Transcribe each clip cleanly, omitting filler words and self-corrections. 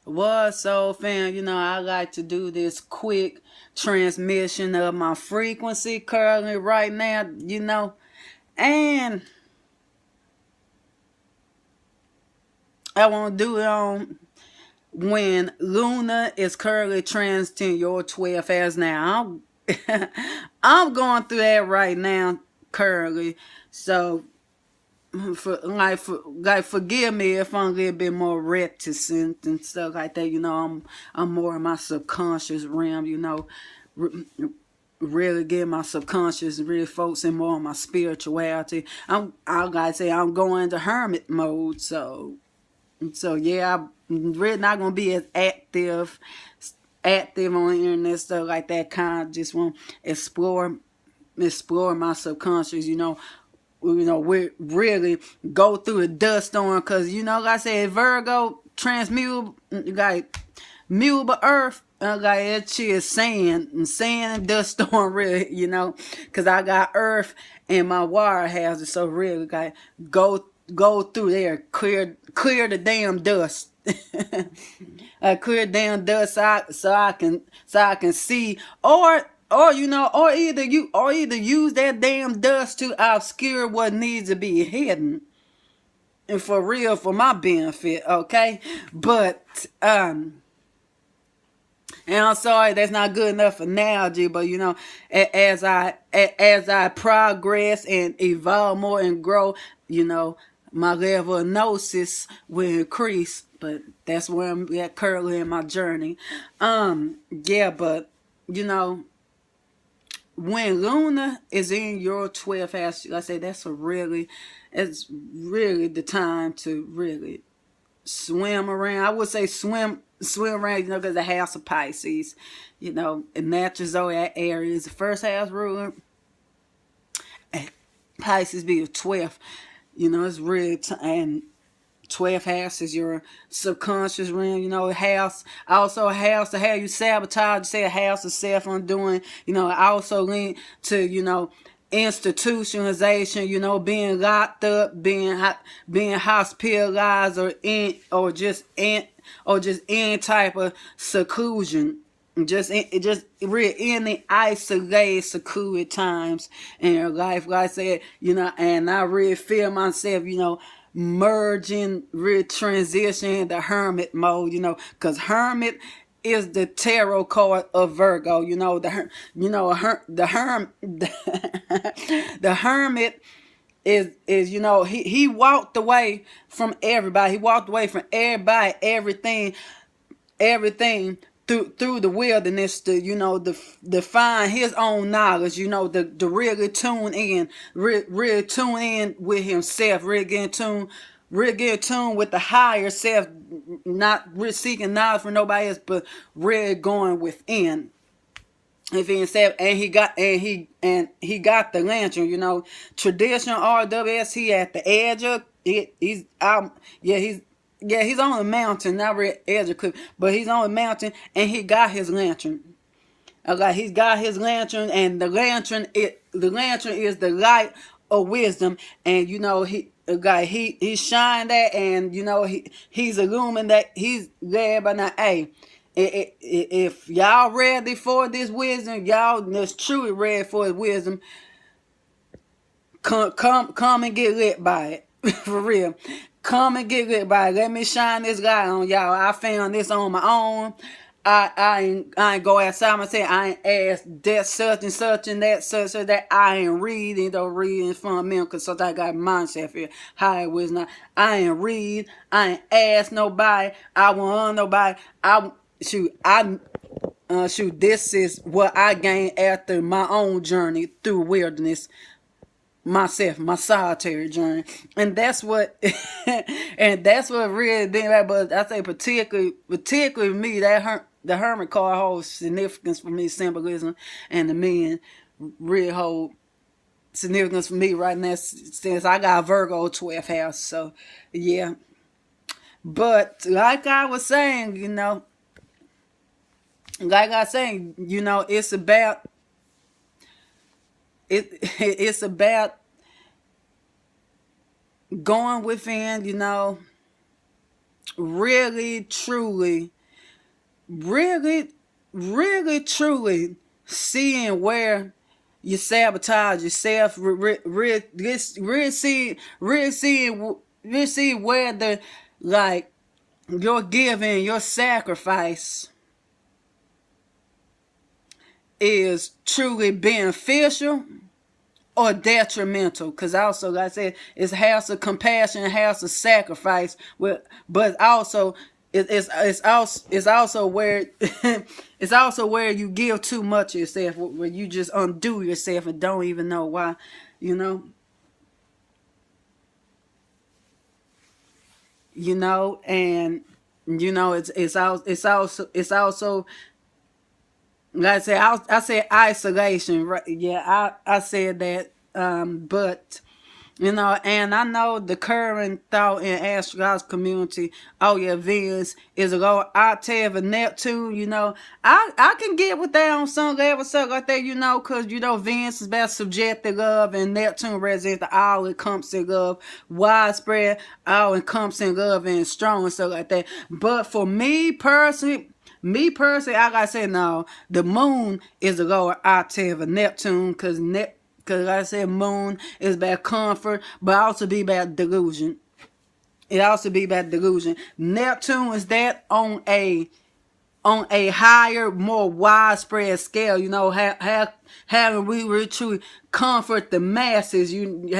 What's so, fam? I like to do this quick transmission of my frequency currently right now, and I want to do it on when Lunar is currently transiting your 12 hours now. I'm going through that right now currently. So forgive me if I'm a little bit more reticent and stuff like that. I'm more in my subconscious realm. Re- really getting my subconscious, really focusing more on my spirituality. I gotta say I'm going into hermit mode. So yeah, I'm really not gonna be as active on the internet stuff like that. Kind of just want to explore my subconscious. We really go through the dust storm because like I said, Virgo transmutable, like mutable earth. Like that shit is sand and dust storm, really, because I got earth in my wire houses, so really, like go through there, clear the damn dust. Clear damn dust so I can see, or either use that damn dust to obscure what needs to be hidden, and for real, for my benefit, okay. But and I'm sorry that's not good enough analogy, but as I progress and evolve more and grow, my level of gnosis will increase. But that's where I'm at currently in my journey. Yeah, but you know, when Luna is in your 12th house, like I say it's really the time to really swim around. I would say swim around, because the house of Pisces, and natural zodiac Aries, the first house ruler, and Pisces be the 12th. It's really and 12th house is your subconscious realm, house. Also a house to have you sabotage, say a house of self undoing. I also link to, institutionalization, being locked up, being hospitalized, or just any type of seclusion. Just really in the isolated, secluded times in your life. Like I said, and I really feel myself, merging, really transitioning the hermit mode, because hermit is the tarot card of Virgo. The hermit is he walked away from everybody. He walked away from everybody, everything through the wilderness to to find his own knowledge, to really tune in, really tune in with himself, really get in tune with the higher self, not really seeking knowledge from nobody else, but really going within. If he said, and he got the lantern, traditional RWS. He at the edge of it. He's out. He's on the mountain, not really edge of cliff, but he's on the mountain, and he got his lantern. Okay, he's got his lantern, and the lantern is the light of wisdom, and he shined that, and he's illumined that. He's there, but now, hey, if y'all ready for this wisdom, y'all that's truly ready for his wisdom, come and get lit by it. For real. Come and get lit by it. Let me shine this light on y'all. I found this on my own. I ain't go outside and say I ain't ask that such and such and that such and that. I ain't reading from me, because sometimes I got mindset here. How it was not. I ain't read. I ain't ask nobody. I want nobody. This is what I gained after my own journey through wilderness, myself, my solitary journey, and that's what, and that's what really did that. But I say particularly me, the hermit card holds significance for me, symbolism, and the men really hold significance for me right now, since I got Virgo 12th house. So yeah, but like I was saying, it's about it's about going within, really, truly, really, really, truly seeing where you sabotage yourself, really see where the, like, your giving, your sacrifice is truly beneficial or detrimental. Because also, like I said, it's house of compassion, house of sacrifice. But also, it's also where it's also where you give too much of yourself, where you just undo yourself and don't even know why. You know, and it's also like I said, I said isolation, right? Yeah, I said that. But and I know the current thought in astrological community. Oh yeah, Venus is a low octave of Neptune. I can get with that on some level, stuff like that. Because Venus is about subjective love, and Neptune represents the all encompassing love, widespread, all encompassing love, and strong and stuff like that. But for me personally, I gotta say no. The moon is the lower octave of Neptune, because like I said, moon is about comfort, but also be about delusion. It also be about delusion. Neptune is that on a higher, more widespread scale. Having we really truly comfort the masses. We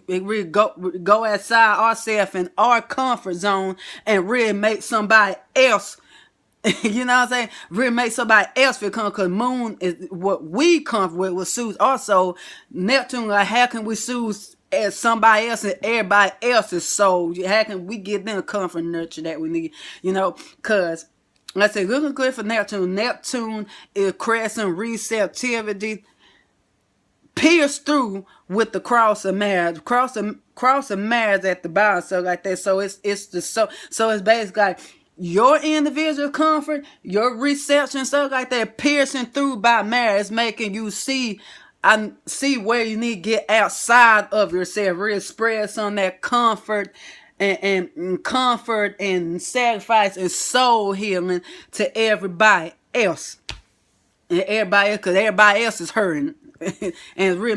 really go outside ourselves in our comfort zone and really make somebody else you know what I'm saying? Really make somebody else feel comfortable, because moon is what we comfort with, what suits also Neptune. Like, how can we soothe as somebody else and everybody else's soul? How can we get them comfort and nurture that we need? Because let's say, looking good for Neptune. Neptune is crescent receptivity, pierce through with the cross of marriage. Cross of marriage at the bottom, so like that. So it's basically like your individual comfort, your reception, stuff like that, piercing through by marriage. It's making you see. I see where you need to get outside of yourself, really spread some of that comfort and comfort and sacrifice and soul healing to everybody else. And because everybody else is hurting. And it really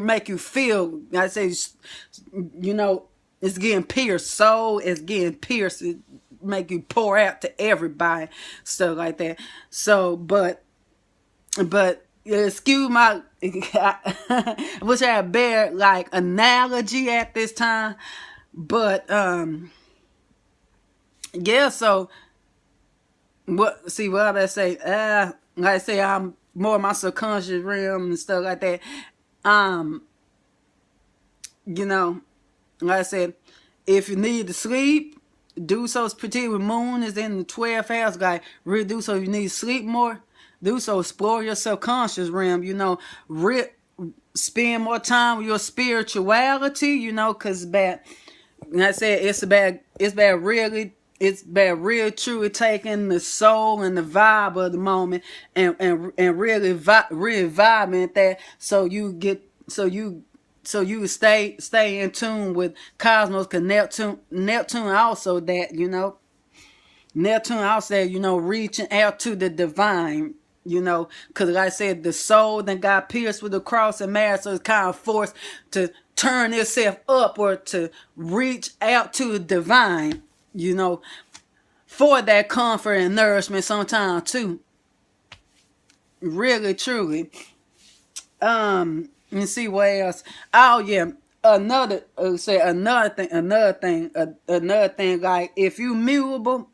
make you feel, I say, it's getting pierced. Soul is getting pierced. It make you pour out to everybody, stuff like that. So, but excuse my, I wish I had a better like analogy at this time, but yeah. So what I say? Like I say, I'm more in my subconscious realm and stuff like that. Um, like I said, if you need to sleep, do so. Particularly moon is in the 12th house, guy. Really do so. You need to sleep more. Do so. Explore your subconscious realm. Spend more time with your spirituality. Because like I said, it's about really truly taking the soul and the vibe of the moment and really vibing that, so you stay in tune with cosmos. Cause Neptune also that, Neptune also reaching out to the divine. Because like I said, the soul then got pierced with the cross and marriage, so it's kind of forced to turn itself upward to reach out to the divine, for that comfort and nourishment sometimes too. Really, truly. Let me see what else. Oh yeah, another thing. Like, if you mutable,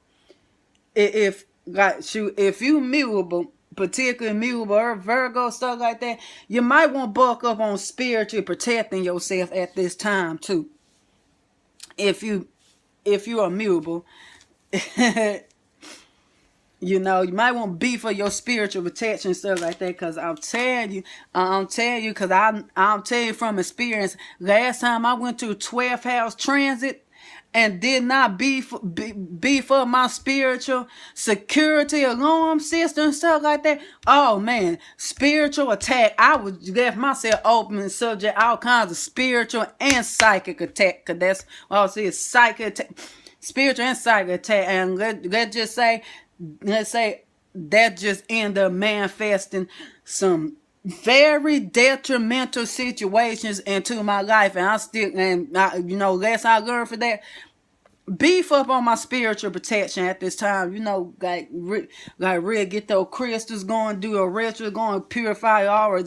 if you mutable, particularly mutable or Virgo, stuff like that, you might want to buck up on spiritually protecting yourself at this time too. If you are mutable, you might want to be for your spiritual protection, stuff like that. Because I'm telling you, because I'm telling you from experience. Last time I went to a 12th house transit and did not be for my spiritual security alarm system, stuff like that. Oh man, spiritual attack. I would left myself open and subject all kinds of spiritual and psychic attack. Because that's what I was saying, psychic attack. spiritual and psychic attack, and let's say that just end up manifesting some very detrimental situations into my life, and I still, and less I learned for that, beef up on my spiritual protection at this time. Like really get those crystals going, do a ritual going, purify your aura,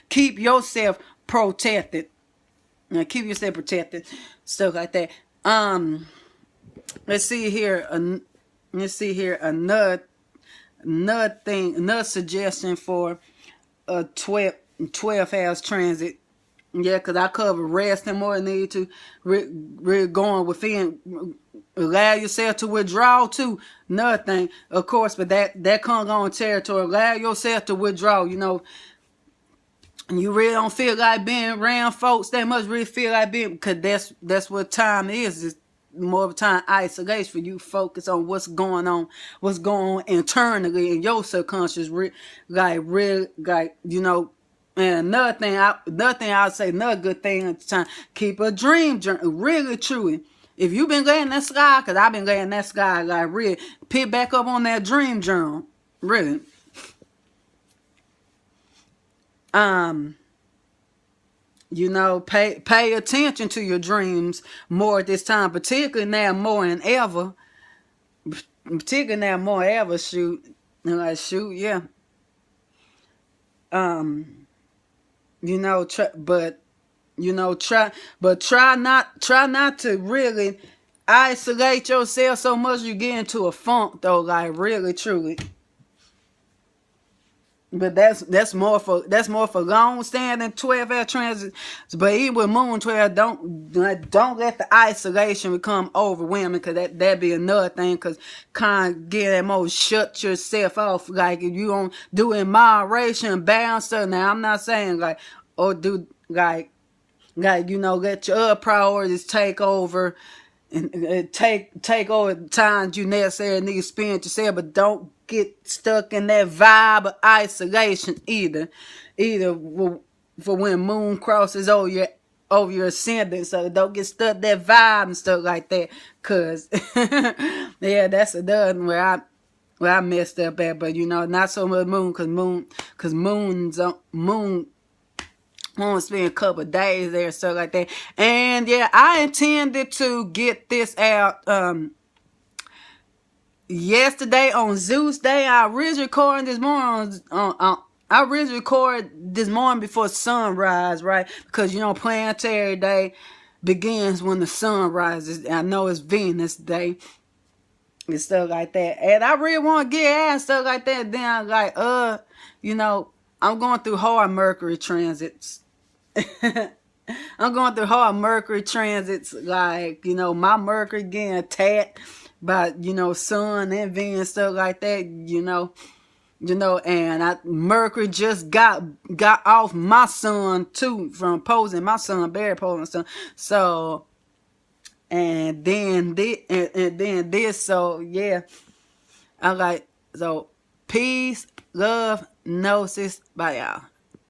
keep yourself protected. Keep yourself protected, stuff like that. Let's see here. Another thing, another suggestion for a 12 house transit. Yeah, because I cover resting more than need to. Really going within. Allow yourself to withdraw too. Another thing, of course, but that comes on territory. Allow yourself to withdraw. You really don't feel like being around folks that much. Really feel like being, because that's what time is. It's more of a time isolation for you. Focus on what's going on internally in your subconscious. And another thing I would say, another good thing at the time, keep a dream journal. Really, truly. If you've been laying that sky, because I've been laying that sky, like really, pick back up on that dream journal. Really. Pay attention to your dreams more at this time, particularly now more than ever. Shoot, yeah. Try not to really isolate yourself so much you get into a funk though, like really truly. But that's more for long standing 12-hour transits. But even with Moon 12, don't let the isolation become overwhelming, because that'd be another thing. Because kind of get that more, shut yourself off. Like if you don't do it in moderation, balance stuff. Now I'm not saying like, or do like let your other priorities take over. And take over the times you necessarily need to spend yourself, but don't get stuck in that vibe of isolation either for when moon crosses over your ascendant. So don't get stuck in that vibe and stuff like that, because yeah, that's another where I messed up at. But not so much moon, because moon won't spend a couple of days there, stuff like that. And yeah, I intended to get this out yesterday on Zeus Day. I originally recorded this morning I originally recorded this morning before sunrise, right? Because planetary day begins when the sun rises. I know it's Venus Day and stuff like that. And I really want to get out and stuff like that. Then I'm like, I'm going through hard Mercury transits. I'm going through hard Mercury transits, like, my Mercury getting attacked by, Sun and Venus, stuff like that, and Mercury just got off my Sun too, from opposing my Sun, very opposing Sun. So, and then this, so yeah, I'm like, so peace, love, gnosis, bye y'all.